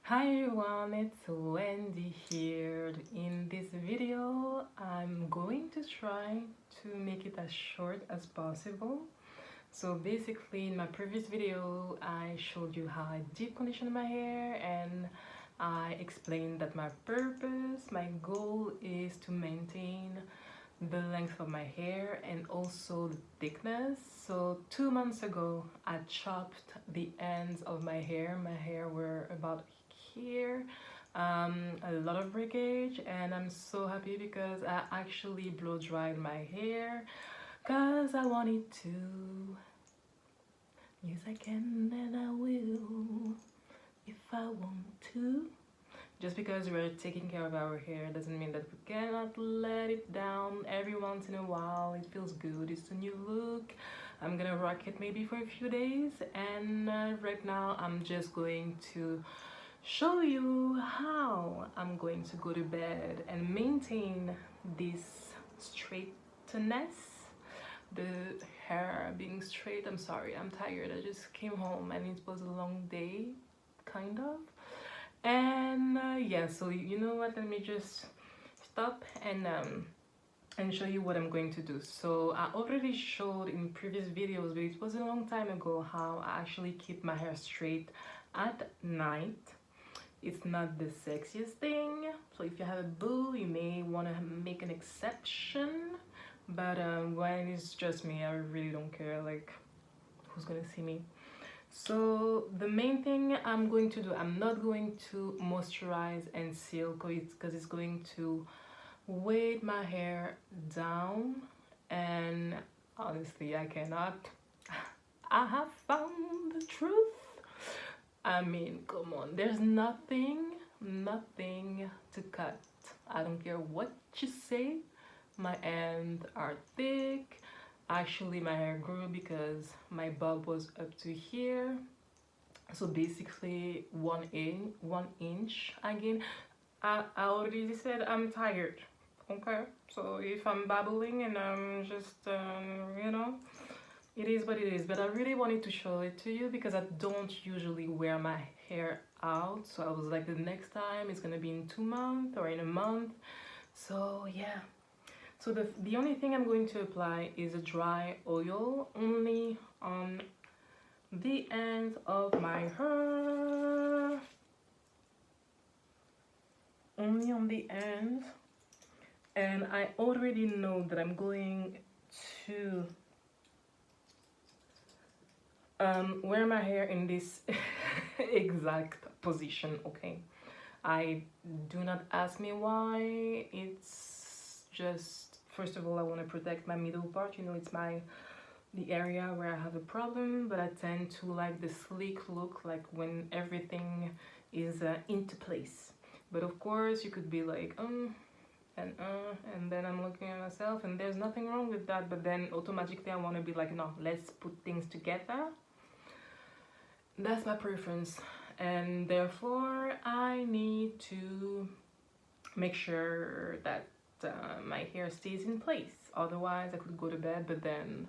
Hi everyone, it's Wendy here. In this video, I'm going to try to make it as short as possible. So basically, in my previous video, I showed you how I deep condition my hair and I explained that my goal is to maintain the length of my hair and also the thickness. So 2 months ago I chopped the ends of my hair. My hair were about here, a lot of breakage, and I'm so happy because I actually blow dried my hair because I wanted to. Yes, I can and I will if I want to. Just because we're taking care of our hair doesn't mean that we cannot let it down every once in a while. It feels good, it's a new look. I'm gonna rock it maybe for a few days, and right now I'm just going to show you how I'm going to go to bed and maintain this straightness, the hair being straight. I'm sorry, I'm tired. I just came home and it was a long day, kind of. And yeah, so you know what, let me just stop and show you what I'm going to do. So I already showed in previous videos, but it was a long time ago, how I actually keep my hair straight at night. It's not the sexiest thing, so if you have a boo, you may want to make an exception, but when it's just me, I really don't care, like, who's gonna see me. So the main thing I'm going to do, I'm not going to moisturize and seal because it's going to weigh my hair down, and honestly I cannot. I have found the truth. I mean, come on, there's nothing to cut. I don't care what you say. My ends are thick. Actually, my hair grew because my bob was up to here. So basically, 1 inch again. I already said I'm tired. Okay, so if I'm babbling and I'm just, it is what it is. But I really wanted to show it to you because I don't usually wear my hair out. So I was like, the next time it's gonna be in 2 months or in a month. So yeah. So the only thing I'm going to apply is a dry oil only on the ends of my hair. Only on the ends. And I already know that I'm going to wear my hair in this exact position, okay? I do not ask me why. It's just, first of all, I want to protect my middle part. You know, it's the area where I have a problem, but I tend to like the sleek look, like when everything is into place. But of course, you could be like, and then I'm looking at myself, and there's nothing wrong with that, but then automatically I want to be like, no, let's put things together. That's my preference, and therefore I need to make sure that my hair stays in place. Otherwise I could go to bed, but then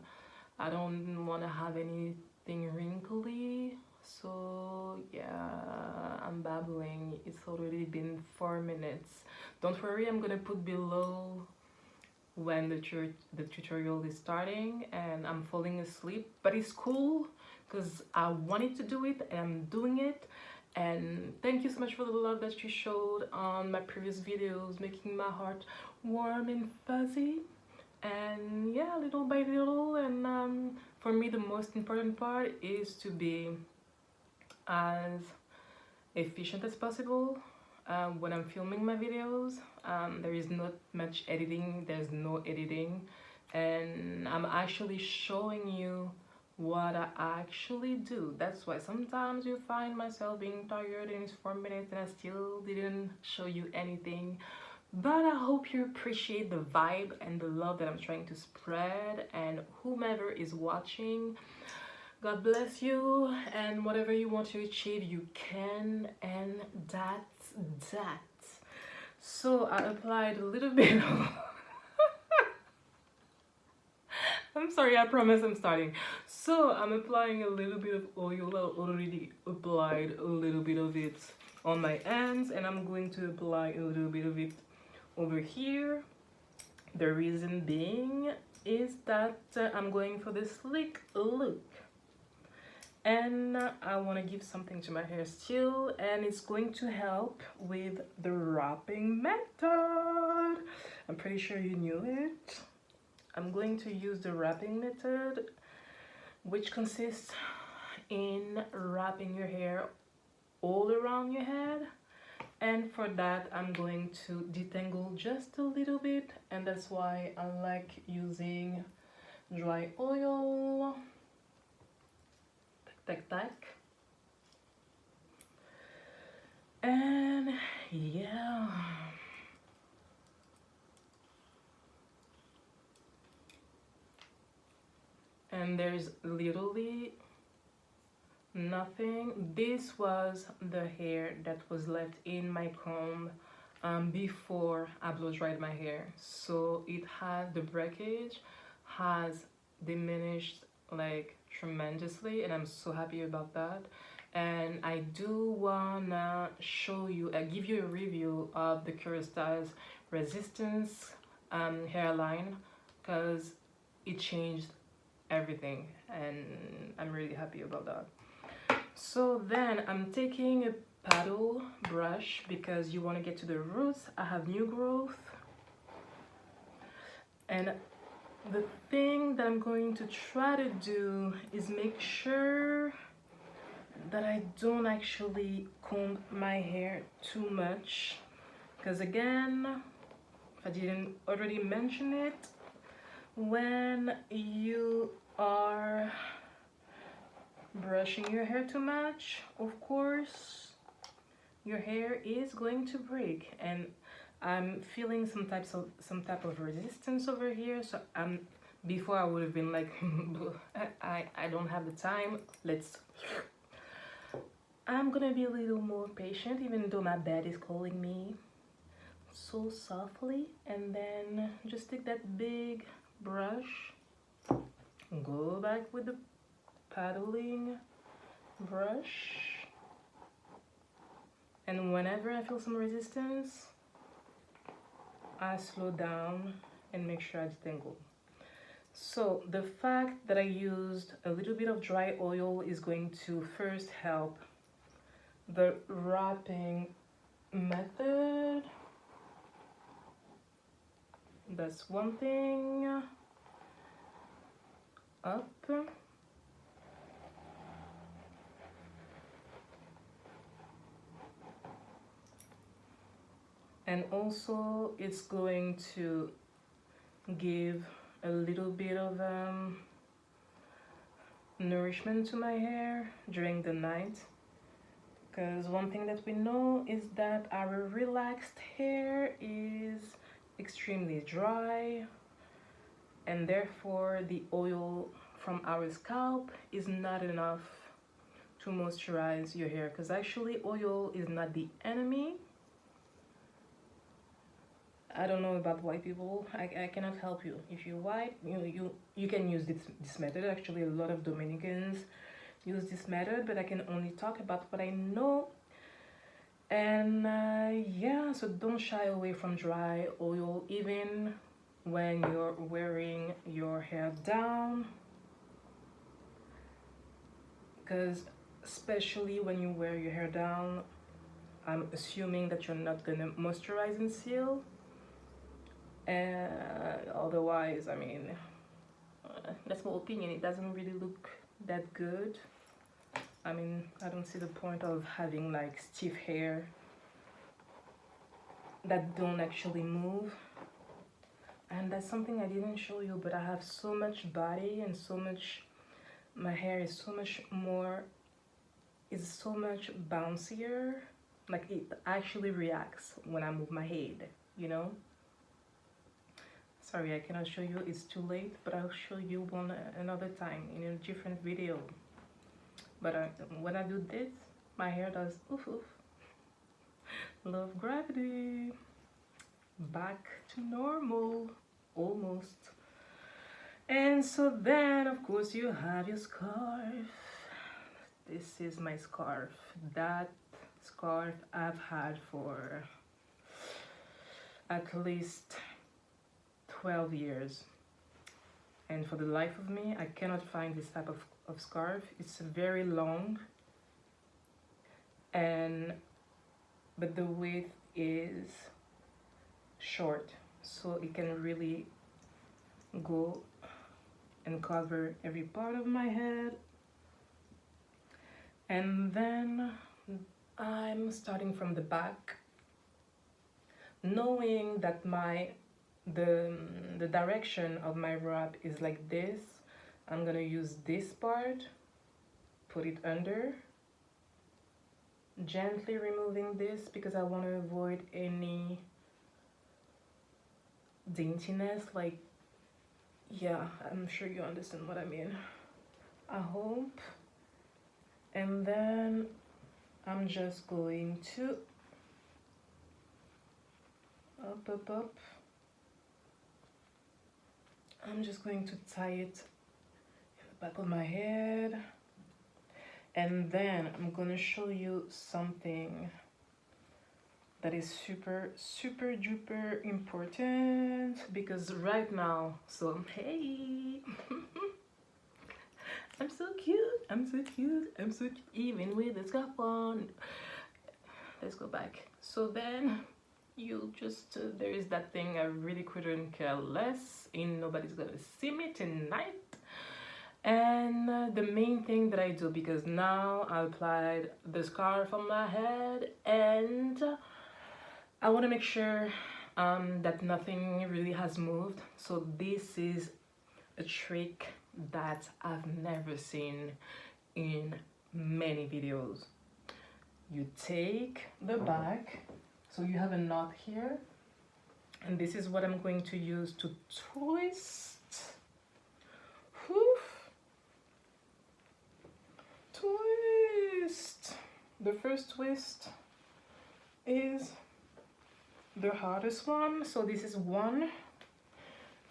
I don't want to have anything wrinkly. So yeah, I'm babbling. It's already been 4 minutes. Don't worry, I'm gonna put below when the tutorial is starting and I'm falling asleep, but it's cool because I wanted to do it and I'm doing it. And thank you so much for the love that you showed on my previous videos, making my heart warm and fuzzy. And yeah, little by little. And for me, the most important part is to be as efficient as possible when I'm filming my videos. There is not much editing, there's no editing, and I'm actually showing you what I actually do. That's why sometimes you find myself being tired and it's 4 minutes and I still didn't show you anything. But I hope you appreciate the vibe and the love that I'm trying to spread, and whomever is watching, God bless you, and whatever you want to achieve, you can, and that's that. So I applied a little bit of I'm sorry, I promise I'm starting. So I'm applying a little bit of oil. I already applied a little bit of it on my hands, and I'm going to apply a little bit of it over here. The reason being is that I'm going for the slick look. And I want to give something to my hair still, and it's going to help with the wrapping method. I'm pretty sure you knew it. I'm going to use the wrapping method, which consists in wrapping your hair all around your head. And for that, I'm going to detangle just a little bit, and that's why I like using dry oil. Tac tac. And yeah. And there's literally nothing. This was the hair that was left in my comb before I blow dried my hair. So it has, the breakage has diminished like tremendously, and I'm so happy about that. And I do wanna show you, give you a review of the Curious Styles Resistance hairline, because it changed everything, and I'm really happy about that. So then I'm taking a paddle brush because you want to get to the roots. I have new growth, and the thing that I'm going to try to do is make sure that I don't actually comb my hair too much, because again, if I didn't already mention it, when you are brushing your hair too much, of course your hair is going to break, and I'm feeling some type of resistance over here. So before I would have been like I don't have the time. I'm gonna be a little more patient, even though my bed is calling me so softly. And then just take that big brush, go back with the paddling brush, and whenever I feel some resistance, I slow down and make sure I detangle. So the fact that I used a little bit of dry oil is going to first help the wrapping method. That's one thing. Up. And also it's going to give a little bit of nourishment to my hair during the night, because one thing that we know is that our relaxed hair is extremely dry, and therefore the oil from our scalp is not enough to moisturize your hair, because actually oil is not the enemy. I don't know about white people. I cannot help you. If you're white, you can use this method. Actually, a lot of Dominicans use this method, but I can only talk about what I know. And yeah, so don't shy away from dry oil, even when you're wearing your hair down, because especially when you wear your hair down, I'm assuming that you're not gonna moisturize and seal. And otherwise, I mean, that's my opinion, it doesn't really look that good. I mean, I don't see the point of having like stiff hair that don't actually move. And that's something I didn't show you, but I have so much body and so much, my hair is so much more, is so much bouncier. Like it actually reacts when I move my head, you know. Sorry, I cannot show you, it's too late, but I'll show you one another time in a different video. But when I do this, my hair does oof oof. Love gravity. Back to normal, almost. And so then of course you have your scarf. This is my scarf. That scarf I've had for at least 12 years, and for the life of me I cannot find this type of scarf. It's very long, and but the width is short, so it can really go and cover every part of my head. And then I'm starting from the back, knowing that the direction of my wrap is like this. I'm gonna use this part, put it under, gently removing this because I want to avoid any daintiness. Like, yeah, I'm sure you understand what I mean, I hope. And then I'm just going to up. I'm just going to tie it in the back of my head. And then I'm gonna show you something that is super duper important, because right now, so hey, I'm so cute, even with the scarf on. Let's go back. So then you just there is that thing, I really couldn't care less, ain't nobody's gonna see me tonight. And the main thing that I do, because now I applied the scarf on my head, and I want to make sure that nothing really has moved. So this is a trick that I've never seen in many videos. You take the back, so you have a knot here, and this is what I'm going to use to twist. Whew. Twist. The first twist is the hardest one, so this is one,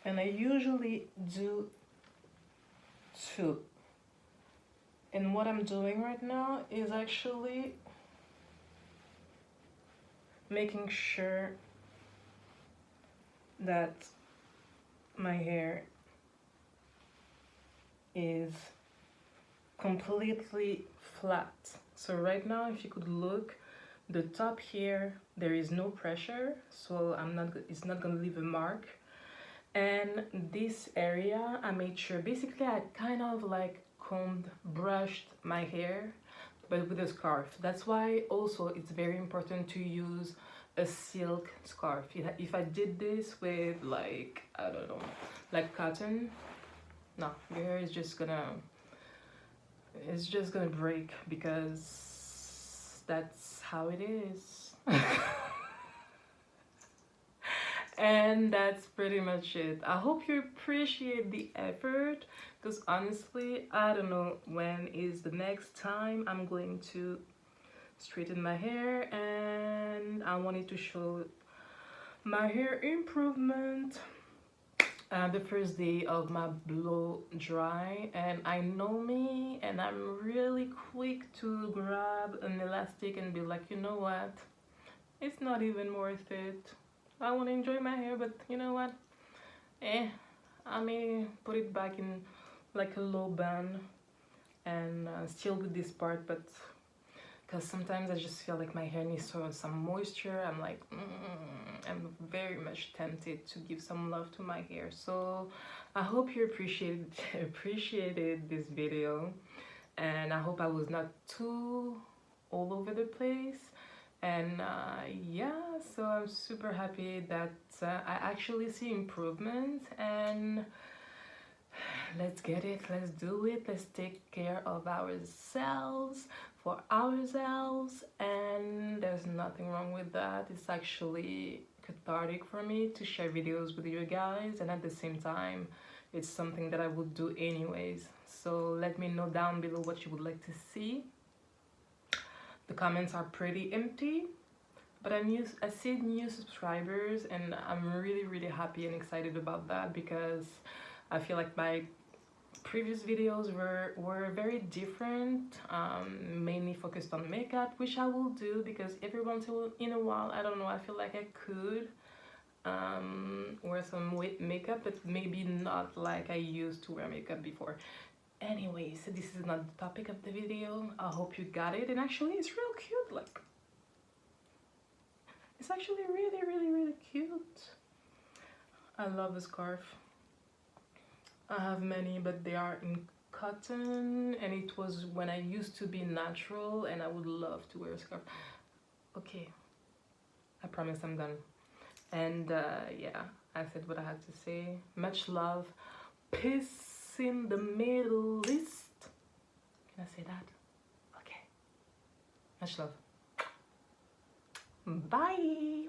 and I usually do two. And what I'm doing right now is actually making sure that my hair is completely flat. So right now, if you could look, the top here, there is no pressure, so it's not gonna leave a mark. And this area, I made sure, basically I kind of like brushed my hair, but with a scarf. That's why also it's very important to use a silk scarf. If I did this with, like, I don't know, like cotton, no, your hair is just gonna, it's just gonna break, because that's how it is. And that's pretty much it. I hope you appreciate the effort, because honestly, I don't know when is the next time I'm going to straighten my hair, and I wanted to show my hair improvement. The first day of my blow dry, and I know me, and I'm really quick to grab an elastic and be like, you know what, it's not even worth it. I want to enjoy my hair, but you know what, I may put it back in like a low bun and still with this part, but because sometimes I just feel like my hair needs some moisture. I'm like, I'm very much tempted to give some love to my hair. So I hope you appreciated this video, and I hope I was not too all over the place. And yeah, so I'm super happy that I actually see improvement, and let's get it, let's do it, let's take care of ourselves, for ourselves. And there's nothing wrong with that. It's actually cathartic for me to share videos with you guys, and at the same time it's something that I would do anyways. So let me know down below what you would like to see. The comments are pretty empty, but I see new subscribers, and I'm really happy and excited about that, because I feel like my previous videos were very different, mainly focused on makeup, which I will do because every once in a while, I don't know, I feel like I could wear some makeup, but maybe not like I used to wear makeup before. Anyway, so this is not the topic of the video. I hope you got it. And actually it's real cute, like it's actually really cute. I love the scarf. I have many, but they are in cotton, and it was when I used to be natural, and I would love to wear a scarf. Okay, I promise I'm done. And yeah, I said what I had to say. Much love. Peace in the Middle East. Can I say that? Okay. Much love. Bye.